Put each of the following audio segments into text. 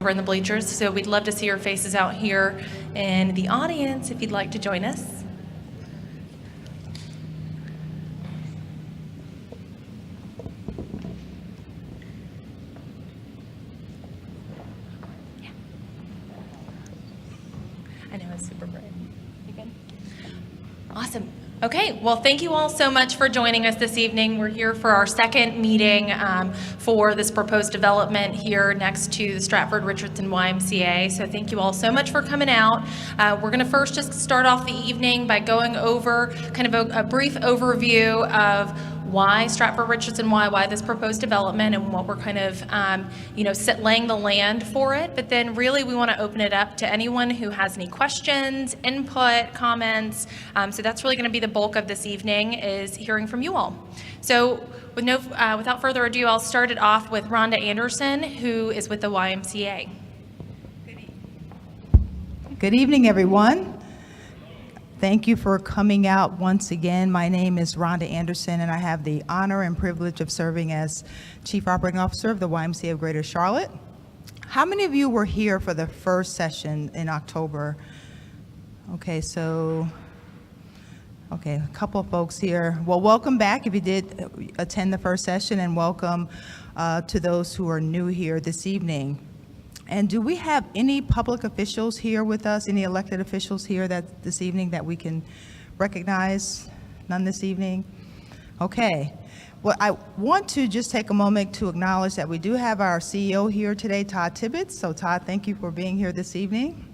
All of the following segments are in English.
over in the bleachers. So we'd love to see your faces out here in the audience if you'd like to join us. Yeah. I know, it's super bright. You good? Awesome. Okay, well, thank you all so much for joining us this evening. We're here for our second meeting for this proposed development here next to the Stratford Richardson YMCA. So thank you all so much for coming out. We're going to first just start off the evening by going over kind of a brief overview of why Stratford Richardson, why this proposed development, and what we're kind of, laying the land for it. But then really we want to open it up to anyone who has any questions, input, comments. So that's really going to be the bulk of this evening, is hearing from you all. So without further ado, I'll start it off with Rhonda Anderson, who is with the YMCA. Good evening, everyone. Thank you for coming out once again. My name is Rhonda Anderson, and I have the honor and privilege of serving as Chief Operating Officer of the YMCA of Greater Charlotte. How many of you were here for the first session in October? Okay, a couple of folks here. Well, welcome back if you did attend the first session, and welcome to those who are new here this evening. And do we have any public officials here with us, any elected officials here this evening that we can recognize? None this evening? Okay. Well, I want to just take a moment to acknowledge that we do have our CEO here today, Todd Tibbetts. So Todd, thank you for being here this evening.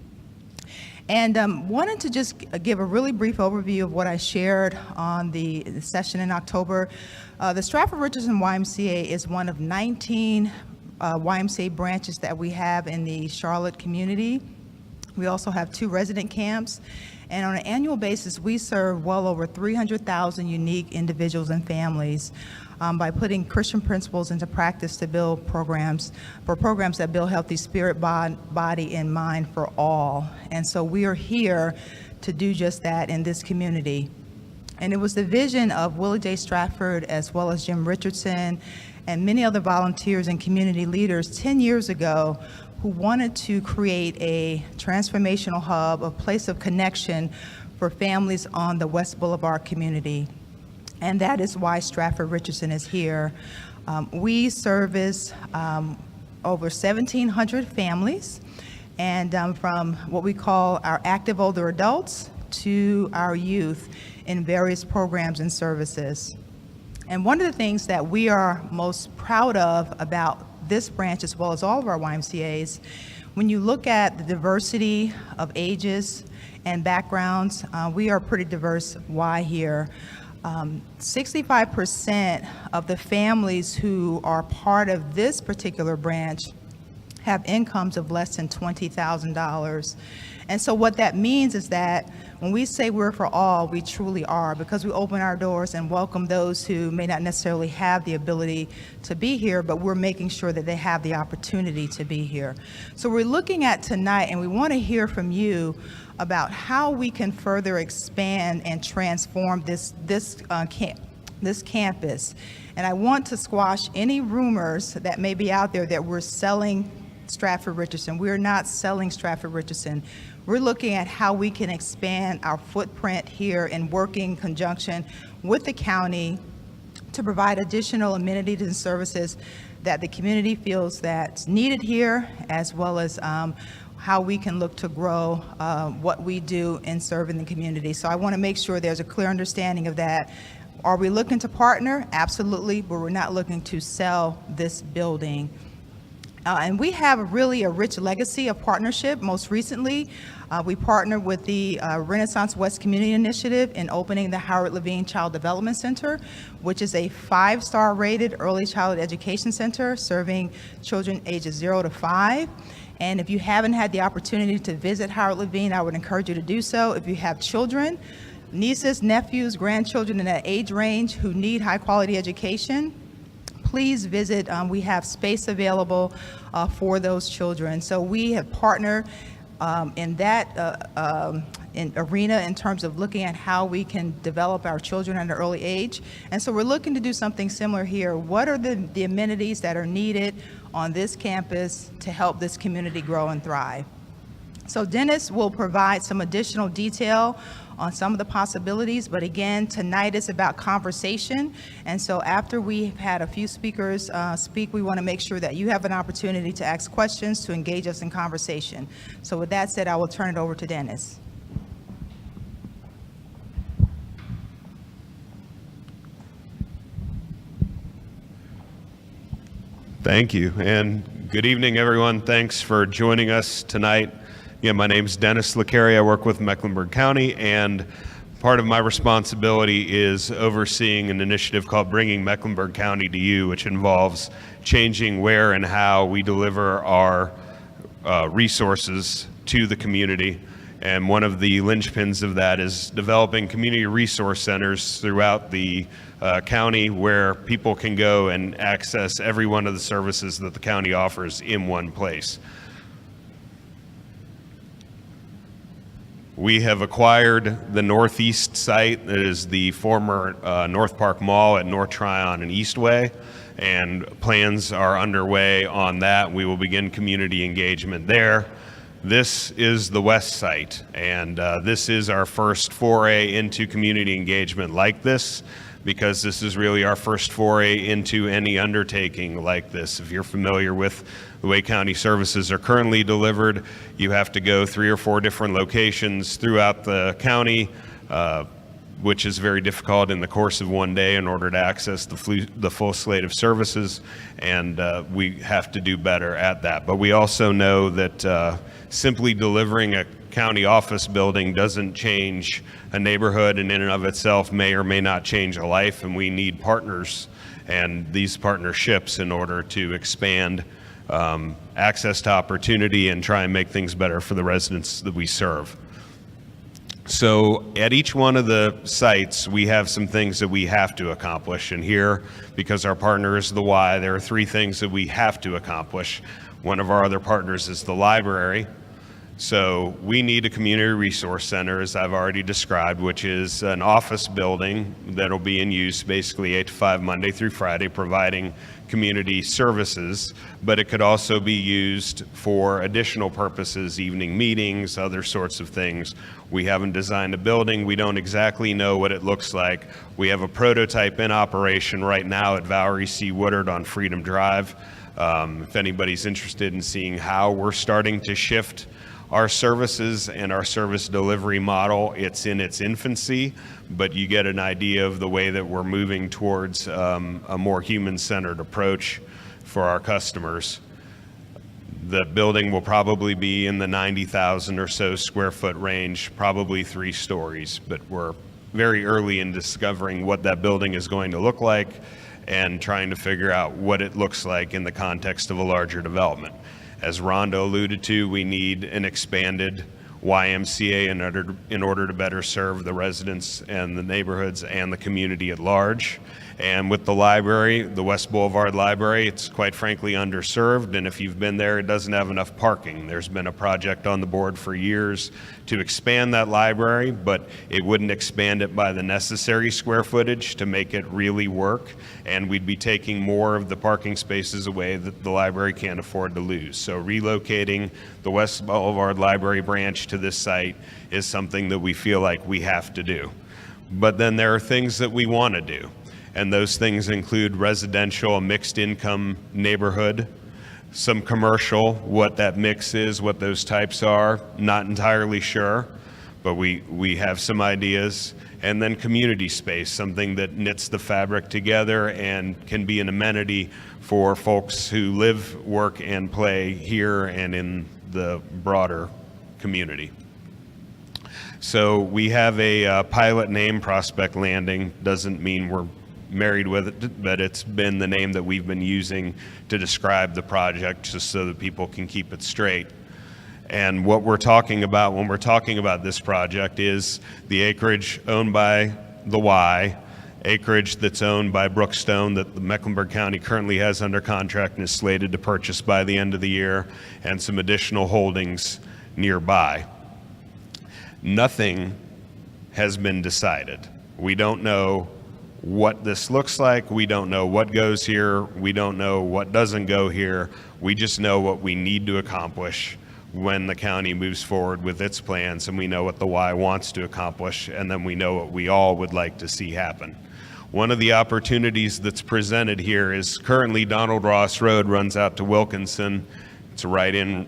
And wanted to just give a really brief overview of what I shared on the session in October. The Stratford Richardson YMCA is one of 19 YMCA branches that we have in the Charlotte community. We also have 2 resident camps, and on an annual basis, we serve well over 300,000 unique individuals and families by putting Christian principles into practice to build programs that build healthy spirit, body, and mind for all. And so we are here to do just that in this community. And it was the vision of Willie J. Stratford, as well as Jim Richardson, and many other volunteers and community leaders 10 years ago who wanted to create a transformational hub, a place of connection for families on the West Boulevard community. And that is why Stratford Richardson is here. We service over 1,700 families, and from what we call our active older adults to our youth in various programs and services. And one of the things that we are most proud of about this branch, as well as all of our YMCA's, when you look at the diversity of ages and backgrounds, we are pretty diverse. Why here? 65% of the families who are part of this particular branch have incomes of less than $20,000. And so what that means is that when we say we're for all, we truly are, because we open our doors and welcome those who may not necessarily have the ability to be here, but we're making sure that they have the opportunity to be here. So we're looking at tonight, and we want to hear from you about how we can further expand and transform this campus. And I want to squash any rumors that may be out there that we're selling Stratford Richardson. We're not selling Stratford Richardson. We're looking at how we can expand our footprint here and work in conjunction with the county to provide additional amenities and services that the community feels that's needed here, as well as how we can look to grow what we do in serving the community. So I want to make sure there's a clear understanding of that. Are we looking to partner? Absolutely, but we're not looking to sell this building. And we have really a rich legacy of partnership. Most recently, we partnered with the Renaissance West Community Initiative in opening the Howard Levine Child Development Center, which is a 5-star rated early childhood education center serving children ages 0 to 5. And if you haven't had the opportunity to visit Howard Levine, I would encourage you to do so. If you have children, nieces, nephews, grandchildren in that age range who need high quality education, please visit. We have space available for those children. So we have partnered in that arena in terms of looking at how we can develop our children at an early age. And so we're looking to do something similar here. What are the amenities that are needed on this campus to help this community grow and thrive? So Dennis will provide some additional detail on some of the possibilities, but again, tonight is about conversation. And so after we've had a few speakers speak, we want to make sure that you have an opportunity to ask questions, to engage us in conversation. So with that said, I will turn it over to Dennis. Thank you, and good evening, everyone. Thanks for joining us tonight. Again, my name is Dennis Licari. I work with Mecklenburg County, and part of my responsibility is overseeing an initiative called Bringing Mecklenburg County to You, which involves changing where and how we deliver our resources to the community. And one of the linchpins of that is developing community resource centers throughout the county where people can go and access every one of the services that the county offers in one place. We have acquired the northeast site that is the former North Park Mall at North Tryon and Eastway, and plans are underway on that. We will begin community engagement there. This is the west site, and this is our first foray into community engagement like this, because this is really our first foray into any undertaking like this. If you're familiar with the way county services are currently delivered, you have to go 3 or 4 different locations throughout the county, which is very difficult in the course of one day in order to access the full slate of services, and we have to do better at that. But we also know that simply delivering a county office building doesn't change a neighborhood, and in and of itself may or may not change a life, and we need partners and these partnerships in order to expand access to opportunity and try and make things better for the residents that we serve. So at each one of the sites, we have some things that we have to accomplish. And here, because our partner is the Y, there are 3 things that we have to accomplish. One of our other partners is the library. So we need a community resource center, as I've already described, which is an office building that'll be in use basically 8 to 5 Monday through Friday, providing community services, but it could also be used for additional purposes, evening meetings, other sorts of things. We haven't designed a building. We don't exactly know what it looks like. We have a prototype in operation right now at Valerie C. Woodard on Freedom Drive. If anybody's interested in seeing how we're starting to shift our services and our service delivery model, it's in its infancy, but you get an idea of the way that we're moving towards a more human-centered approach for our customers. The building will probably be in the 90,000 or so square foot range, probably 3 stories, but we're very early in discovering what that building is going to look like and trying to figure out what it looks like in the context of a larger development. As Rhonda alluded to, we need an expanded YMCA in order to better serve the residents and the neighborhoods and the community at large. And with the library, the West Boulevard Library, it's quite frankly underserved, and if you've been there, it doesn't have enough parking. There's been a project on the board for years to expand that library, but it wouldn't expand it by the necessary square footage to make it really work, and we'd be taking more of the parking spaces away that the library can't afford to lose. So relocating the West Boulevard Library branch to this site is something that we feel like we have to do. But then there are things that we want to do. And those things include residential, a mixed income neighborhood, some commercial, what that mix is, what those types are, not entirely sure, but we have some ideas. And then community space, something that knits the fabric together and can be an amenity for folks who live, work, and play here and in the broader community. So we have a pilot name, Prospect Landing. Doesn't mean we're married with it, but it's been the name that we've been using to describe the project, just so that people can keep it straight. And what we're talking about when we're talking about this project is the acreage owned by the Y, acreage that's owned by Brookstone that the Mecklenburg County currently has under contract and is slated to purchase by the end of the year, and some additional holdings nearby. Nothing has been decided. We don't know what this looks like. We don't know what goes here. We don't know what doesn't go here. We just know what we need to accomplish when the county moves forward with its plans, and we know what the Y wants to accomplish, and then we know what we all would like to see happen. One of the opportunities that's presented here is currently Donald Ross Road runs out to Wilkinson. It's a right in,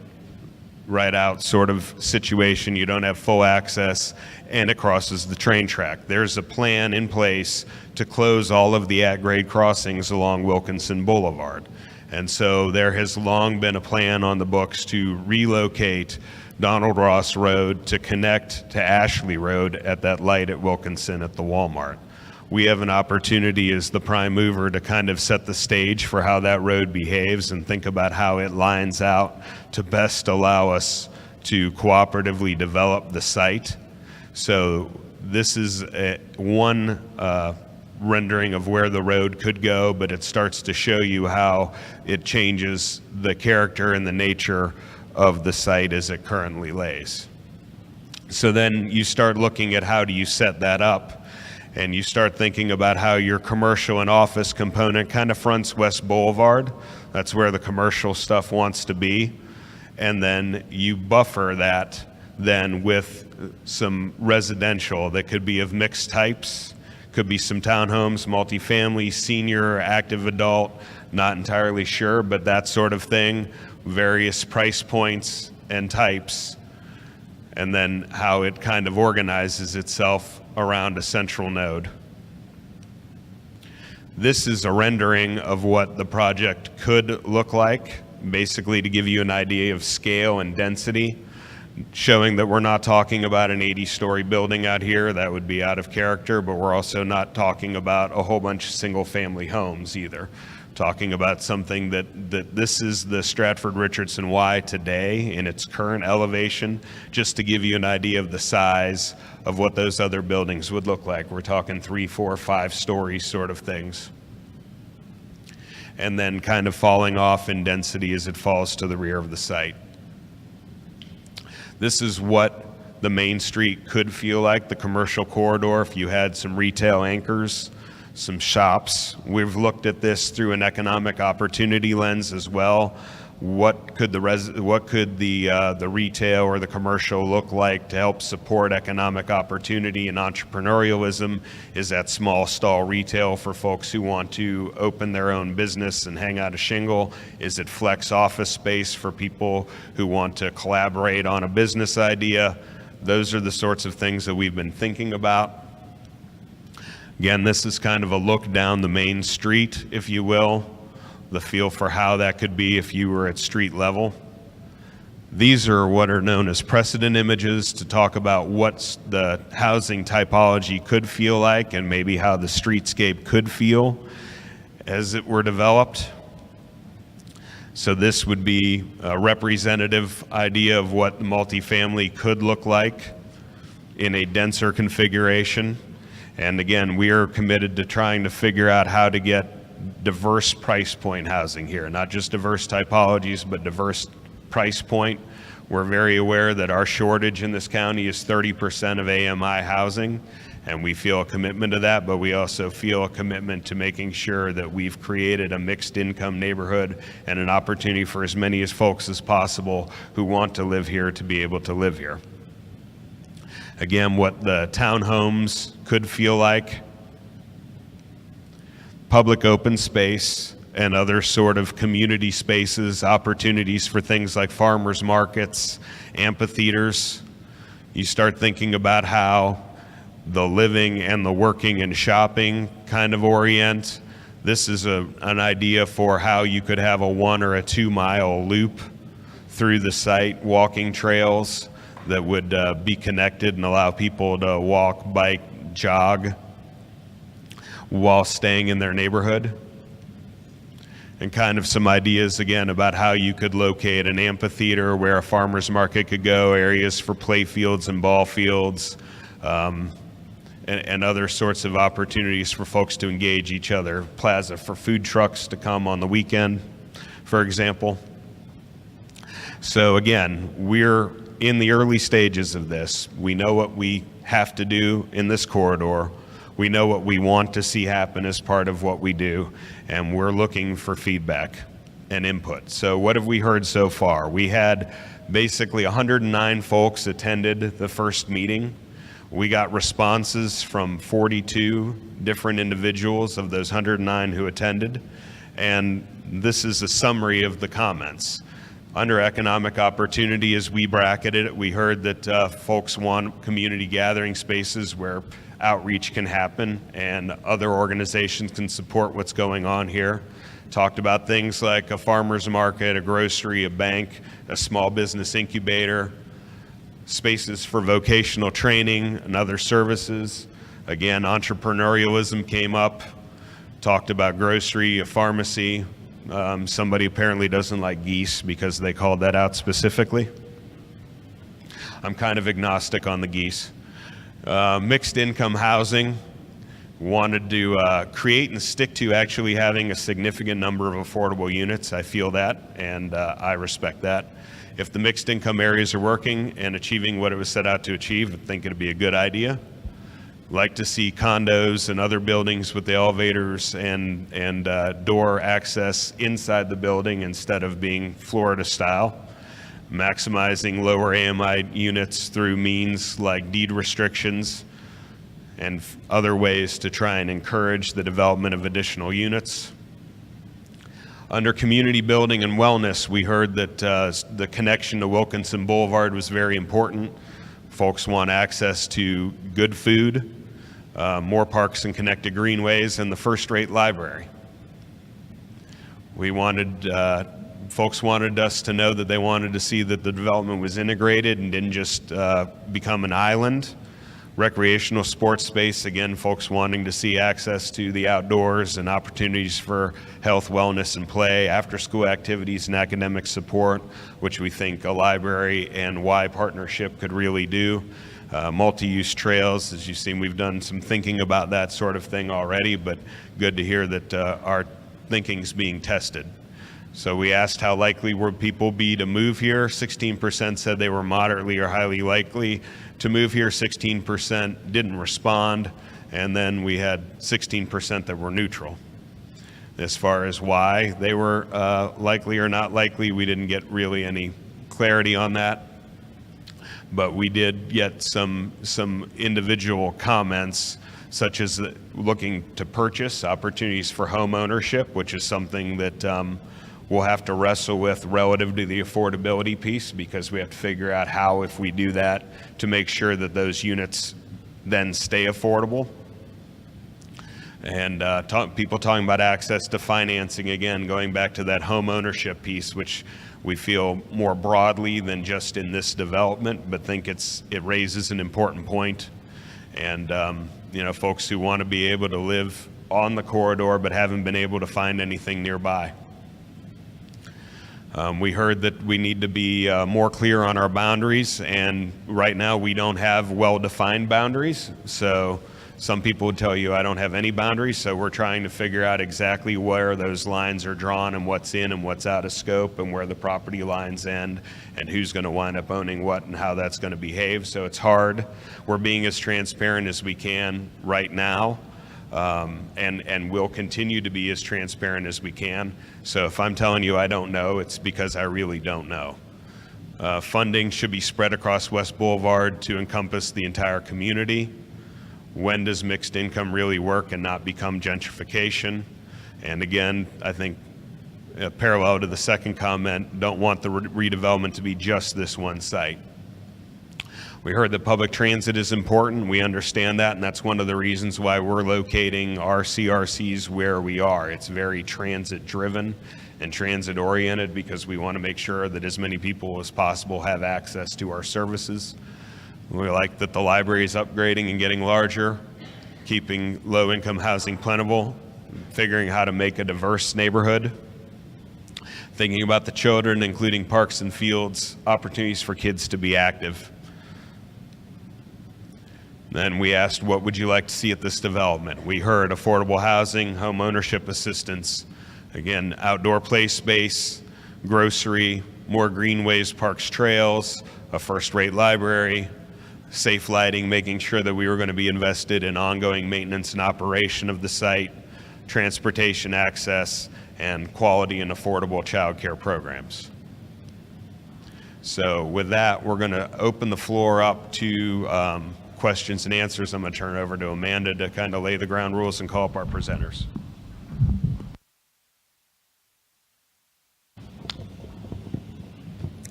right out sort of situation. You don't have full access, and it crosses the train track. There's a plan in place to close all of the at-grade crossings along Wilkinson Boulevard. And so there has long been a plan on the books to relocate Donald Ross Road to connect to Ashley Road at that light at Wilkinson at the Walmart. We have an opportunity as the prime mover to kind of set the stage for how that road behaves and think about how it lines out to best allow us to cooperatively develop the site. So this is one rendering of where the road could go, but it starts to show you how it changes the character and the nature of the site as it currently lays. So then you start looking at how do you set that up, and you start thinking about how your commercial and office component kind of fronts West Boulevard. That's where the commercial stuff wants to be. And then you buffer that then with some residential that could be of mixed types. Could be some townhomes, multifamily, senior, active adult, not entirely sure, but that sort of thing, various price points and types, and then how it kind of organizes itself around a central node. This is a rendering of what the project could look like, basically to give you an idea of scale and density, showing that we're not talking about an 80-story building out here. That would be out of character, but we're also not talking about a whole bunch of single-family homes either. Talking about something that this is the Stratford Richardson Y today in its current elevation, just to give you an idea of the size of what those other buildings would look like. We're talking 3, 4, 5-story sort of things. And then kind of falling off in density as it falls to the rear of the site. This is what the main street could feel like, the commercial corridor, if you had some retail anchors, some shops. We've looked at this through an economic opportunity lens as well. What could the retail or the commercial look like to help support economic opportunity and entrepreneurialism? Is that small stall retail for folks who want to open their own business and hang out a shingle? Is it flex office space for people who want to collaborate on a business idea? Those are the sorts of things that we've been thinking about. Again, this is kind of a look down the main street, if you will, the feel for how that could be if you were at street level. These are what are known as precedent images to talk about what the housing typology could feel like and maybe how the streetscape could feel as it were developed. So this would be a representative idea of what the multifamily could look like in a denser configuration. And again, we are committed to trying to figure out how to get diverse price point housing here, not just diverse typologies, but diverse price point. We're very aware that our shortage in this county is 30% of AMI housing, and we feel a commitment to that, but we also feel a commitment to making sure that we've created a mixed income neighborhood and an opportunity for as many as folks as possible who want to live here to be able to live here. Again, what the townhomes could feel like, public open space and other sort of community spaces, opportunities for things like farmers markets, amphitheaters. You start thinking about how the living and the working and shopping kind of orient. This is an idea for how you could have a 1 or a 2 mile loop through the site, walking trails that would be connected and allow people to walk, bike, jog while staying in their neighborhood. And kind of some ideas again about how you could locate an amphitheater where a farmer's market could go, areas for play fields and ball fields, and other sorts of opportunities for folks to engage each other. Plaza for food trucks to come on the weekend, for example. So again, we're in the early stages of this. We know what we have to do in this corridor. We know what we want to see happen as part of what we do, and we're looking for feedback and input. So what have we heard so far? We had basically 109 folks attended the first meeting. We got responses from 42 different individuals of those 109 who attended, and this is a summary of the comments. Under economic opportunity, as we bracketed it, we heard that folks want community gathering spaces where outreach can happen and other organizations can support what's going on here. Talked about things like a farmer's market, a grocery, a bank, a small business incubator, spaces for vocational training and other services. Again, entrepreneurialism came up. Talked about grocery, a pharmacy. Somebody apparently doesn't like geese because they called that out specifically. I'm kind of agnostic on the geese. Mixed income housing. Wanted to create and stick to actually having a significant number of affordable units. I feel that, and I respect that. If the mixed income areas are working and achieving what it was set out to achieve, I think it'd be a good idea. Like to see condos and other buildings with the elevators and door access inside the building instead of being Florida style. Maximizing lower AMI units through means like deed restrictions and other ways to try and encourage the development of additional units. Under community building and wellness, we heard that the connection to Wilkinson Boulevard was very important. Folks want access to good food, more parks and connected greenways, and the first-rate library. We wanted, folks wanted us to know that they wanted to see that the development was integrated and didn't just become an island. Recreational sports space, again, folks wanting to see access to the outdoors and opportunities for health, wellness, and play, after-school activities and academic support, which we think a library and Y partnership could really do. Multi-use trails, as you've seen, we've done some thinking about that sort of thing already, but good to hear that our thinking's being tested. So we asked how likely would people be to move here. 16% said they were moderately or highly likely to move here. 16% didn't respond. And then we had 16% that were neutral. As far as why they were likely or not likely, we didn't get really any clarity on that. But we did get some individual comments, such as looking to purchase, opportunities for home ownership, which is something that we'll have to wrestle with relative to the affordability piece, because we have to figure out how, if we do that, to make sure that those units then stay affordable. And people talking about access to financing, again, going back to that home ownership piece, which we feel more broadly than just in this development, but think it raises an important point. And folks who want to be able to live on the corridor but haven't been able to find anything nearby. We heard that we need to be more clear on our boundaries, and right now we don't have well-defined boundaries. So some people would tell you I don't have any boundaries, so we're trying to figure out exactly where those lines are drawn and what's in and what's out of scope and where the property lines end and who's going to wind up owning what and how that's going to behave. So it's hard. We're being as transparent as we can right now. And we'll continue to be as transparent as we can. So if I'm telling you I don't know, it's because I really don't know. Funding should be spread across West Boulevard to encompass the entire community. When does mixed income really work and not become gentrification? And again, I think parallel to the second comment, don't want the redevelopment to be just this one site. We heard that public transit is important. We understand that, and that's one of the reasons why we're locating our CRCs where we are. It's very transit-driven and transit-oriented because we want to make sure that as many people as possible have access to our services. We like that the library is upgrading and getting larger, keeping low-income housing plentiful, figuring how to make a diverse neighborhood, thinking about the children, including parks and fields, opportunities for kids to be active. Then we asked, what would you like to see at this development? We heard affordable housing, home ownership assistance, again, outdoor play space, grocery, more greenways, parks, trails, a first-rate library, safe lighting, making sure that we were going to be invested in ongoing maintenance and operation of the site, transportation access, and quality and affordable childcare programs. So with that, we're going to open the floor up to questions and answers. I'm going to turn it over to Amanda to kind of lay the ground rules and call up our presenters.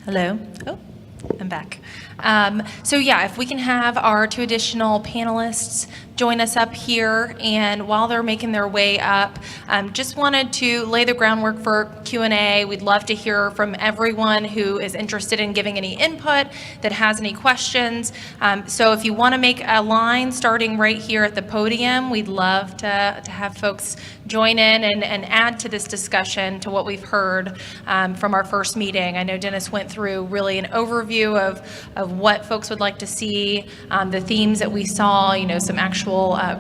Hello. Oh, I'm back. So yeah, if we can have our two additional panelists join us up here, and while they're making their way up, just wanted to lay the groundwork for Q&A. We'd love to hear from everyone who is interested in giving any input, that has any questions. So if you want to make a line starting right here at the podium, we'd love to have folks join in and add to this discussion, to what we've heard from our first meeting. I know Dennis went through really an overview of what folks would like to see, the themes that we saw, some actual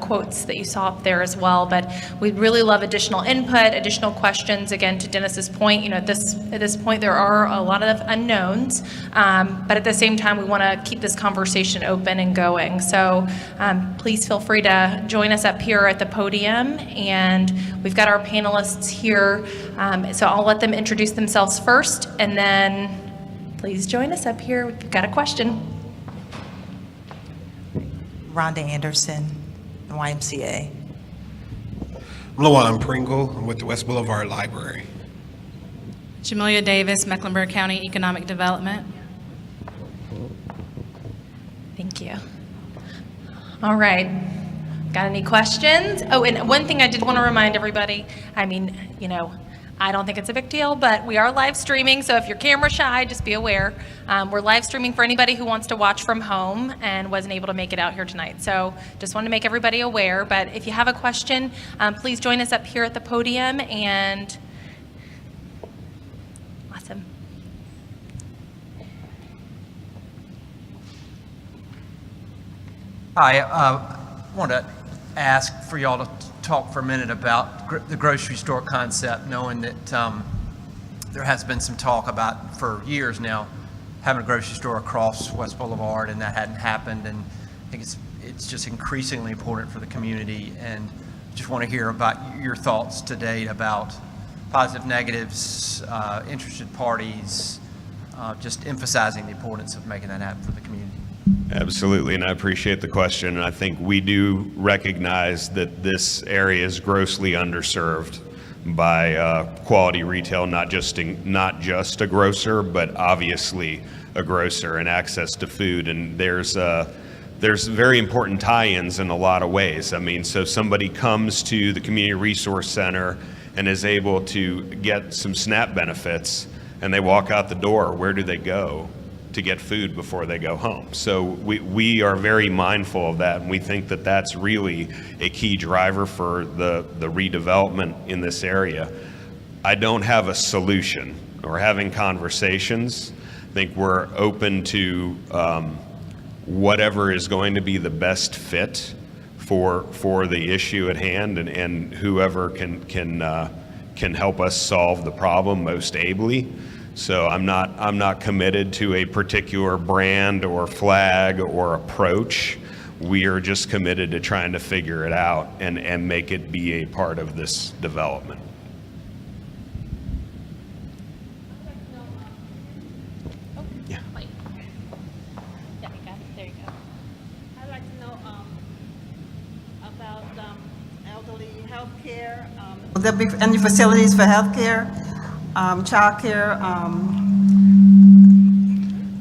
quotes that you saw up there as well. But we'd really love additional input, additional questions. Again, to Dennis's point, at this point there are a lot of unknowns, but at the same time we want to keep this conversation open and going. So please feel free to join us up here at the podium, and we've got our panelists here. So I'll let them introduce themselves first, and then please join us up here if you've got a question. Rhonda Anderson, the YMCA. Lawan Pringle. I'm with the West Boulevard Library. Jamelia Davis, Mecklenburg County Economic Development. Thank you. All right. Got any questions? Oh, and one thing I did want to remind everybody, I don't think it's a big deal, but we are live streaming, so if you're camera shy, just be aware. We're live streaming for anybody who wants to watch from home and wasn't able to make it out here tonight. So just want to make everybody aware, but if you have a question, please join us up here at the podium. And awesome. Hi, I want to ask for y'all to talk for a minute about the grocery store concept, knowing that there has been some talk about, for years now, having a grocery store across West Boulevard, and that hadn't happened. And I think it's just increasingly important for the community, and just want to hear about your thoughts to date about positive, negatives, interested parties, just emphasizing the importance of making that happen for the community. Absolutely, and I appreciate the question. And I think we do recognize that this area is grossly underserved by quality retail, not just a grocer, but obviously a grocer, and access to food. And there's very important tie-ins in a lot of ways. I mean, so somebody comes to the Community Resource Center and is able to get some SNAP benefits, and they walk out the door. Where do they go to get food before they go home? So we are very mindful of that, and we think that that's really a key driver for the redevelopment in this area. I don't have a solution. We're having conversations. I think we're open to whatever is going to be the best fit for the issue at hand, and whoever can help us solve the problem most ably. So I'm not committed to a particular brand or flag or approach. We are just committed to trying to figure it out and make it be a part of this development. Yeah. Yeah, there you go. I'd like to know about elderly health care. Will there be any facilities for health care, child care,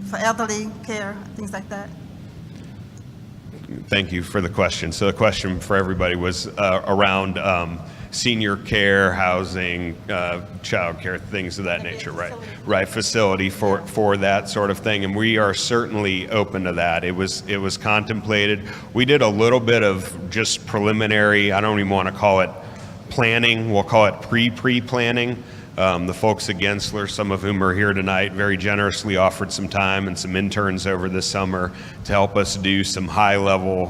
for elderly care, things like that? Thank you for the question. So the question for everybody was around senior care, housing, child care, things of that nature, right? Right, facility for that sort of thing, and we are certainly open to that. It was contemplated. We did a little bit of just preliminary, I don't even want to call it planning, we'll call it pre-planning. The folks at Gensler, some of whom are here tonight, very generously offered some time and some interns over the summer to help us do some high-level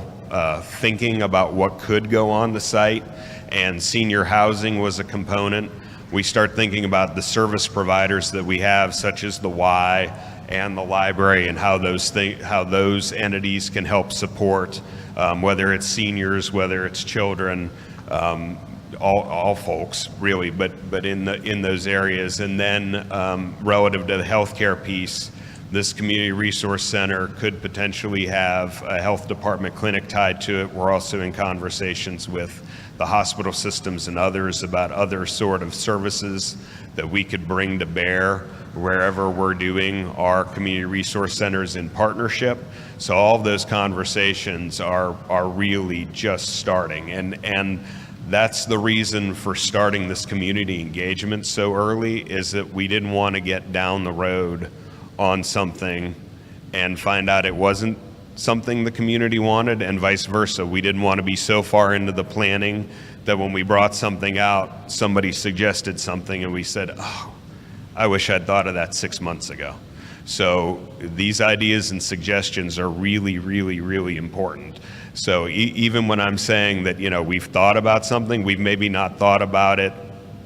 thinking about what could go on the site, and senior housing was a component. We start thinking about the service providers that we have, such as the Y and the library, and how those entities can help support, whether it's seniors, whether it's children, all folks really, but in those areas. And then relative to the healthcare piece, this community resource center could potentially have a health department clinic tied to it. We're also in conversations with the hospital systems and others about other sort of services that we could bring to bear wherever we're doing our community resource centers in partnership. So all of those conversations are really just starting, and that's the reason for starting this community engagement so early, is that we didn't want to get down the road on something and find out it wasn't something the community wanted, and vice versa. We didn't want to be so far into the planning that when we brought something out, somebody suggested something and we said, oh, I wish I'd thought of that 6 months ago. So these ideas and suggestions are really, really, really important. So even when I'm saying that, we've thought about something, we've maybe not thought about it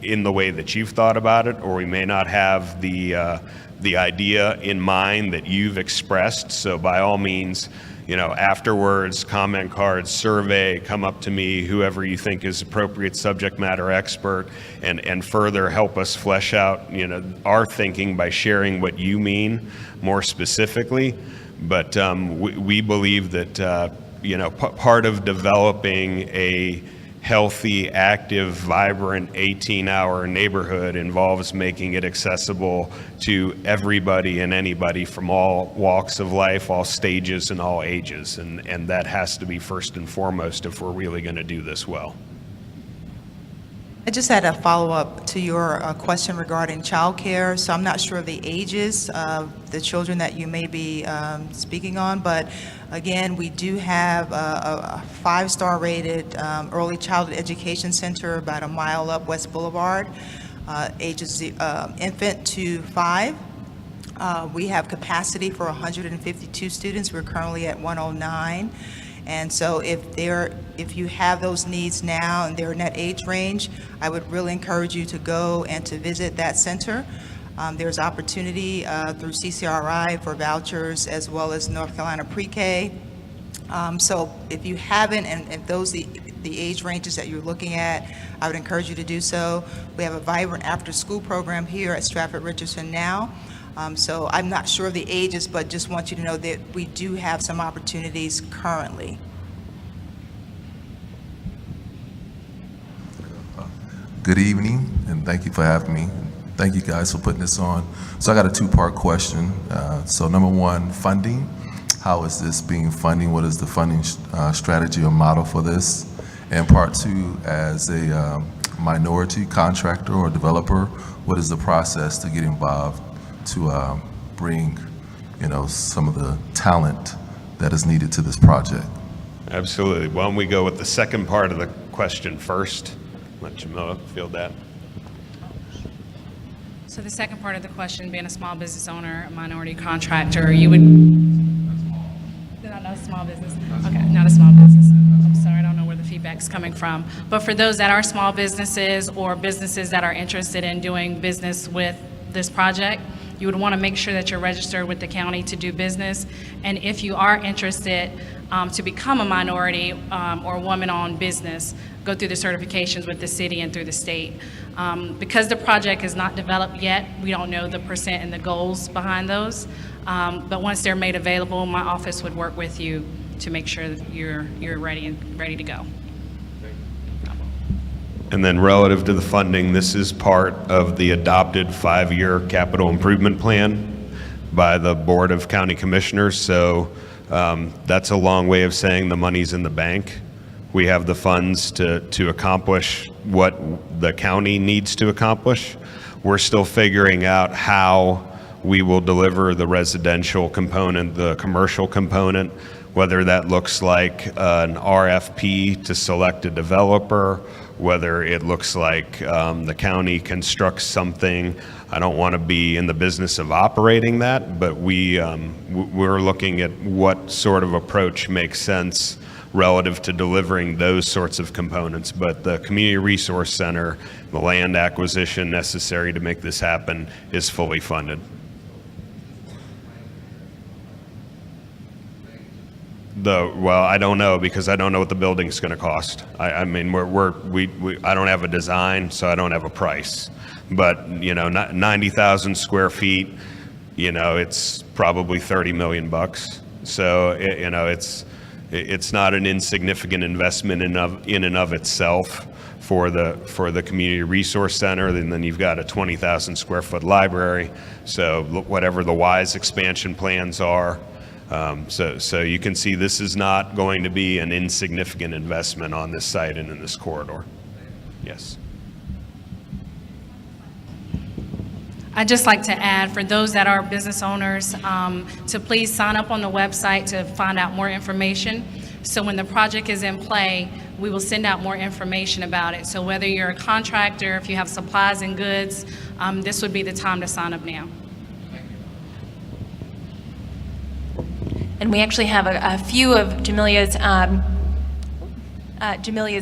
in the way that you've thought about it, or we may not have the idea in mind that you've expressed. So by all means, afterwards, comment cards, survey, come up to me, whoever you think is appropriate subject matter expert, and further help us flesh out, our thinking by sharing what you mean more specifically. But we believe that, part of developing a healthy, active, vibrant 18-hour neighborhood involves making it accessible to everybody and anybody from all walks of life, all stages and all ages. And that has to be first and foremost if we're really going to do this well. I just had a follow-up to your question regarding childcare. So I'm not sure of the ages of the children that you may be speaking on, but again, we do have a 5-star rated early childhood education center about a mile up West Boulevard, ages infant to 5. We have capacity for 152 students. We're currently at 109. And so if you have those needs now and they're in that age range, I would really encourage you to go and to visit that center. There's opportunity through CCRI for vouchers, as well as North Carolina Pre-K. So if you haven't, and if those the age ranges that you're looking at, I would encourage you to do so. We have a vibrant after-school program here at Stratford Richardson now. So I'm not sure of the ages, but just want you to know that we do have some opportunities currently. Good evening, and thank you for having me. Thank you guys for putting this on. So I got a 2-part question. So number one, funding. How is this being funded? What is the funding strategy or model for this? And part 2, as a minority contractor or developer, what is the process to get involved to bring, some of the talent that is needed to this project? Absolutely. Why don't we go with the second part of the question first? Let Jamila field that. So the second part of the question, being a small business owner, a minority contractor, you would... Not a small business. Okay, not a small business. I'm sorry, I don't know where the feedback's coming from. But for those that are small businesses or businesses that are interested in doing business with this project, you would want to make sure that you're registered with the county to do business. And if you are interested to become a minority or woman-owned business, go through the certifications with the city and through the state. Because the project is not developed yet, we don't know the percent and the goals behind those. But once they're made available, my office would work with you to make sure that you're ready to go. And then relative to the funding, this is part of the adopted 5-year capital improvement plan by the Board of County Commissioners. So that's a long way of saying the money's in the bank. We have the funds to accomplish what the county needs to accomplish. We're still figuring out how we will deliver the residential component, the commercial component, whether that looks like an RFP to select a developer, whether it looks like the county constructs something. I don't want to be in the business of operating that, but we're looking at what sort of approach makes sense relative to delivering those sorts of components. But the Community Resource Center, the land acquisition necessary to make this happen, is fully funded. Well, I don't know because I don't know what the building's going to cost. I mean, I don't have a design, so I don't have a price. But, 90,000 square feet, it's probably $30 million. So, it's not an insignificant investment in and of itself for the community resource center. And then you've got a 20,000 square foot library. So whatever the WISE expansion plans are. So you can see this is not going to be an insignificant investment on this site and in this corridor. Yes. I'd just like to add, for those that are business owners, to please sign up on the website to find out more information. So when the project is in play, we will send out more information about it. So whether you're a contractor, if you have supplies and goods, this would be the time to sign up now. And we actually have a few of Jamilia's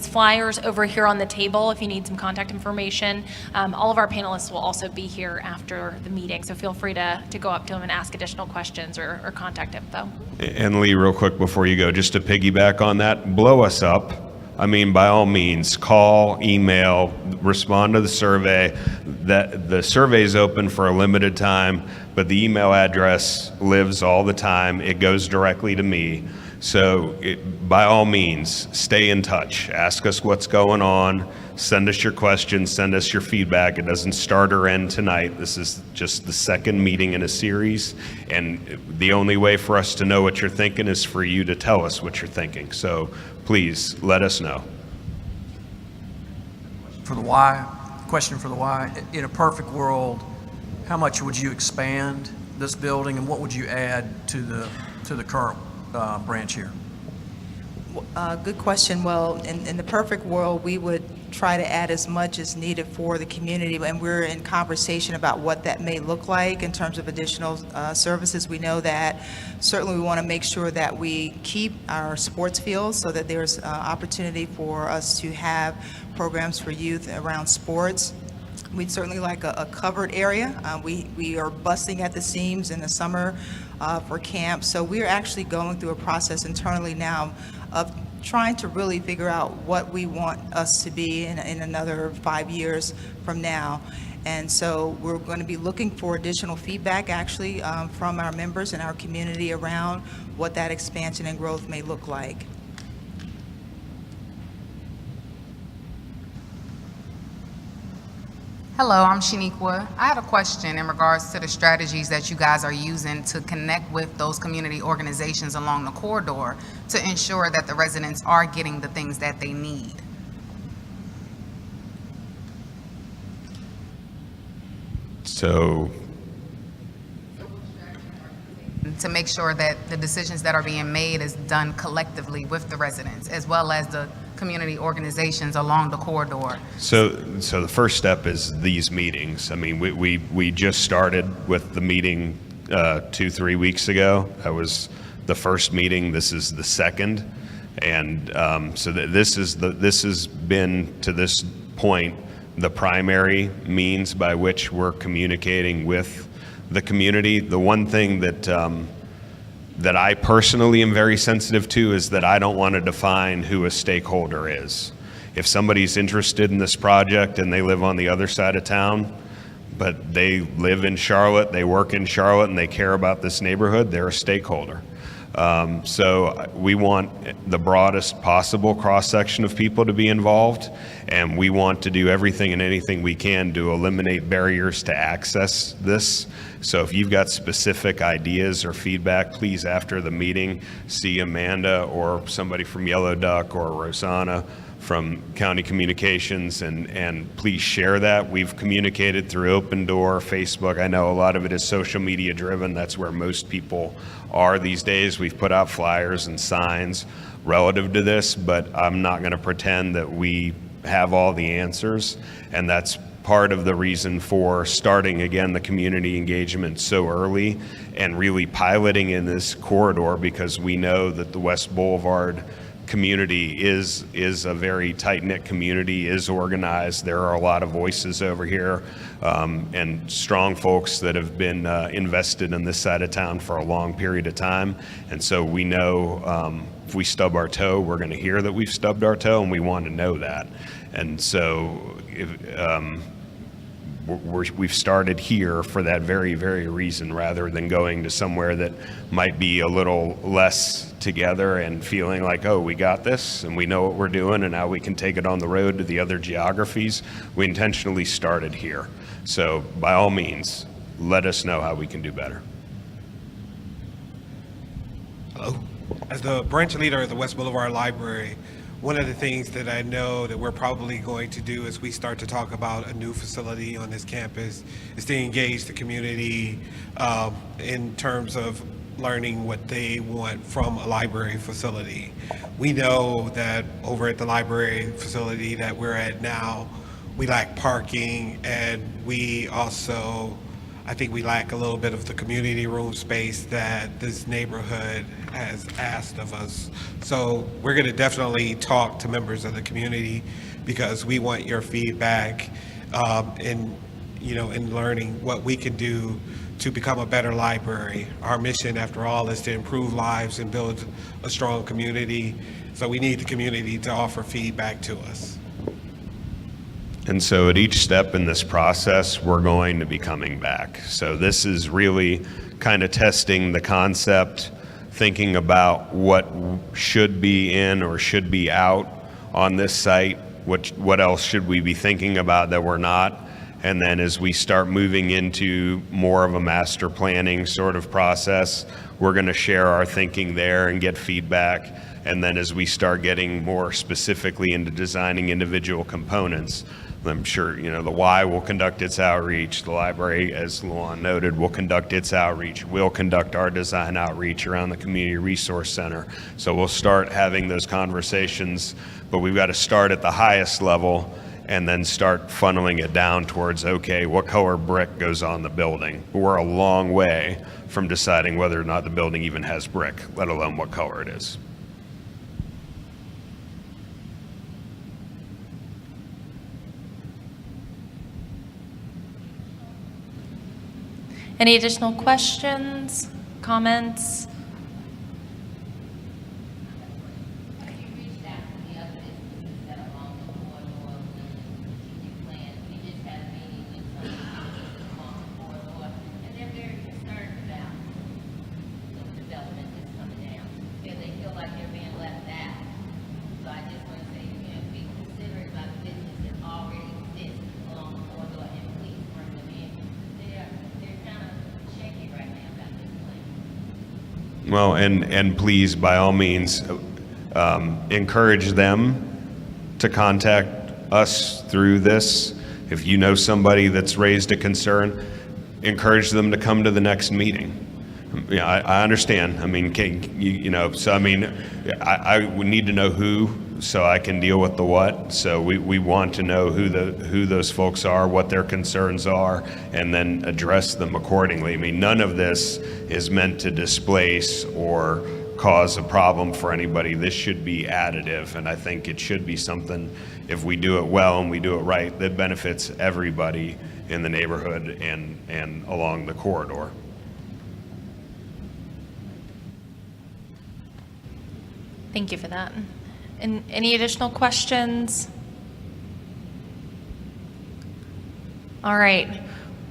flyers over here on the table if you need some contact information. All of our panelists will also be here after the meeting, so feel free to go up to them and ask additional questions or contact info. And Lee, real quick before you go, just to piggyback on that, blow us up. I mean, by all means, call, email, respond to the survey. The survey is open for a limited time, but the email address lives all the time. It goes directly to me. So by all means, stay in touch. Ask us what's going on. Send us your questions. Send us your feedback. It doesn't start or end tonight. This is just the second meeting in a series. And the only way for us to know what you're thinking is for you to tell us what you're thinking. So please let us know. For the why, question for the why, in a perfect world, how much would you expand this building and what would you add to the current branch here? Good question. Well, in the perfect world, we would try to add as much as needed for the community, and we're in conversation about what that may look like in terms of additional services. We know that certainly we want to make sure that we keep our sports fields so that there's opportunity for us to have programs for youth around sports. We'd certainly like a covered area. We are busting at the seams in the summer for camp. So we're actually going through a process internally now of trying to really figure out what we want us to be in another 5 years from now. And so we're going to be looking for additional feedback actually from our members and our community around what that expansion and growth may look like. Hello, I'm Shaniqua. I have a question in regards to the strategies that you guys are using to connect with those community organizations along the corridor to ensure that the residents are getting the things that they need. So To make sure that the decisions that are being made is done collectively with the residents, as well as the community organizations along the corridor. So the first step is these meetings. I mean, we just started with the meeting 2-3 weeks ago. That was the first meeting. This is the second, and so this has been to this point the primary means by which we're communicating with the community. The one thing that that I personally am very sensitive to is that I don't want to define who a stakeholder is. If somebody's interested in this project and they live on the other side of town, but they live in Charlotte, they work in Charlotte, and they care about this neighborhood, they're a stakeholder. So we want the broadest possible cross-section of people to be involved, and we want to do everything and anything we can to eliminate barriers to access this. So if you've got specific ideas or feedback, please, after the meeting, see Amanda or somebody from Yellow Duck or Rosanna from County Communications, and please share that. We've communicated through Open Door, Facebook. I know a lot of it is social media driven. That's where most people are these days. We've put out flyers and signs relative to this, but I'm not going to pretend that we have all the answers, and that's part of the reason for starting again the community engagement so early and really piloting in this corridor, because we know that the West Boulevard community is a very tight-knit community, is organized. There are a lot of voices over here, and strong folks that have been invested in this side of town for a long period of time. And so we know if we stub our toe, we're going to hear that we've stubbed our toe, and we want to know that. And so we've started here for that very, very reason, rather than going to somewhere that might be a little less together and feeling like, oh, we got this and we know what we're doing and now we can take it on the road to the other geographies. We intentionally started here. So by all means, let us know how we can do better. Hello. As the branch leader of the West Boulevard Library, one of the things that I know that we're probably going to do as we start to talk about a new facility on this campus is to engage the community in terms of learning what they want from a library facility. We know that over at the library facility that we're at now, we lack parking, and we also, I think we lack a little bit of the community room space that this neighborhood has asked of us. So we're going to definitely talk to members of the community because we want your feedback in learning what we can do to become a better library. Our mission, after all, is to improve lives and build a strong community. So we need the community to offer feedback to us. And so at each step in this process, we're going to be coming back. So this is really kind of testing the concept, thinking about what should be in or should be out on this site, what else should we be thinking about that we're not. And then as we start moving into more of a master planning sort of process, we're going to share our thinking there and get feedback. And then as we start getting more specifically into designing individual components, I'm sure, the Y will conduct its outreach. The library, as Luan noted, will conduct its outreach. We'll conduct our design outreach around the Community Resource Center. So we'll start having those conversations, but we've got to start at the highest level and then start funneling it down towards, okay, what color brick goes on the building? We're a long way from deciding whether or not the building even has brick, let alone what color it is. Any additional questions, comments? Well, and please, by all means, encourage them to contact us through this. If you know somebody that's raised a concern, encourage them to come to the next meeting. Yeah, I understand. I mean, so I mean, I would need to know who, so I can deal with the what. So we want to know who those folks are, what their concerns are, and then address them accordingly. I mean, none of this is meant to displace or cause a problem for anybody. This should be additive, and I think it should be something, if we do it well and we do it right, that benefits everybody in the neighborhood and along the corridor. Thank you for that. And any additional questions? All right.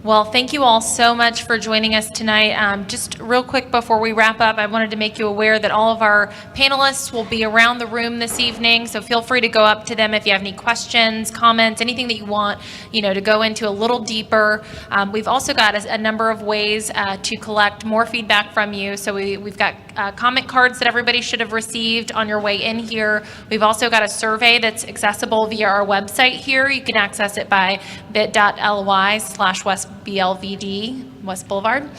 Well, thank you all so much for joining us tonight. Just real quick before we wrap up, I wanted to make you aware that all of our panelists will be around the room this evening, so feel free to go up to them if you have any questions, comments, anything that you want, to go into a little deeper. We've also got a number of ways to collect more feedback from you. So we've got comment cards that everybody should have received on your way in here. We've also got a survey that's accessible via our website here. You can access it by bit.ly/WestBLVD, West Boulevard.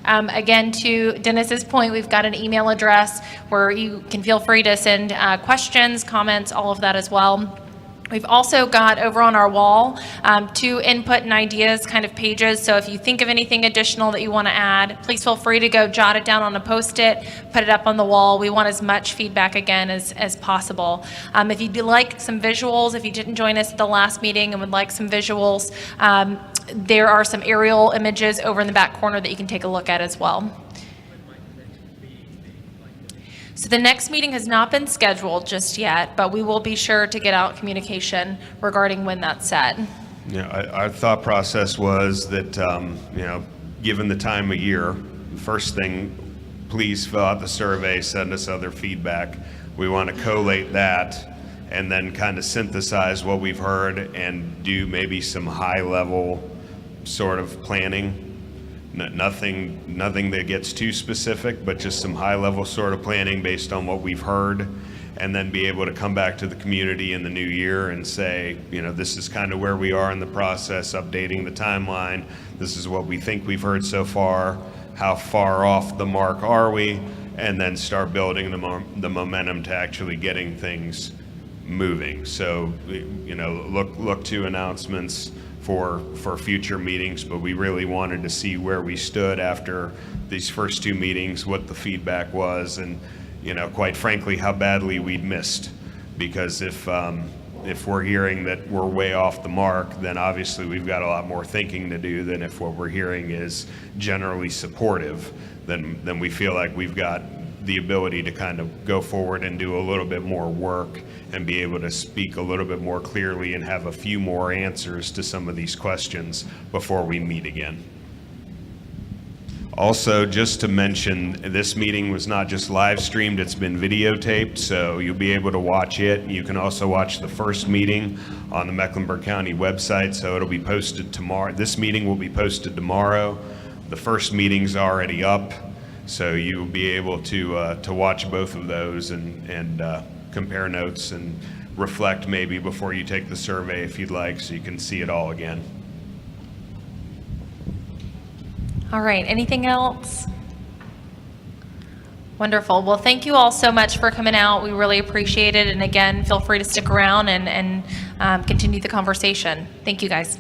Again, to Dennis's point, we've got an email address where you can feel free to send questions, comments, all of that as well. We've also got over on our wall 2 input and ideas kind of pages. So if you think of anything additional that you want to add, please feel free to go jot it down on a Post-it, put it up on the wall. We want as much feedback again as possible. If you'd like some visuals, if you didn't join us at the last meeting and would like some visuals, there are some aerial images over in the back corner that you can take a look at as well. So the next meeting has not been scheduled just yet, but we will be sure to get out communication regarding when that's set. Yeah, our thought process was that, given the time of year, first thing, please fill out the survey, send us other feedback. We want to collate that and then kind of synthesize what we've heard and do maybe some high-level sort of planning. Nothing that gets too specific, but just some high-level sort of planning based on what we've heard, and then be able to come back to the community in the new year and say, this is kind of where we are in the process, updating the timeline. This is what we think we've heard so far. How far off the mark are we? And then start building the momentum to actually getting things moving. So, look to announcements for future meetings, but we really wanted to see where we stood after these first 2 meetings, what the feedback was, and quite frankly, how badly we'd missed. Because if we're hearing that we're way off the mark, then obviously we've got a lot more thinking to do than if what we're hearing is generally supportive. Then we feel like we've got the ability to kind of go forward and do a little bit more work and be able to speak a little bit more clearly and have a few more answers to some of these questions before we meet again. Also, just to mention, this meeting was not just live streamed, it's been videotaped, so you'll be able to watch it. You can also watch the first meeting on the Mecklenburg County website, so it'll be posted tomorrow. This meeting will be posted tomorrow. The first meeting's already up, so you'll be able to watch both of those and compare notes and reflect maybe before you take the survey if you'd like, so you can see it all again. All right, anything else? Wonderful. Well, thank you all so much for coming out. We really appreciate it. And again, feel free to stick around and continue the conversation. Thank you, guys.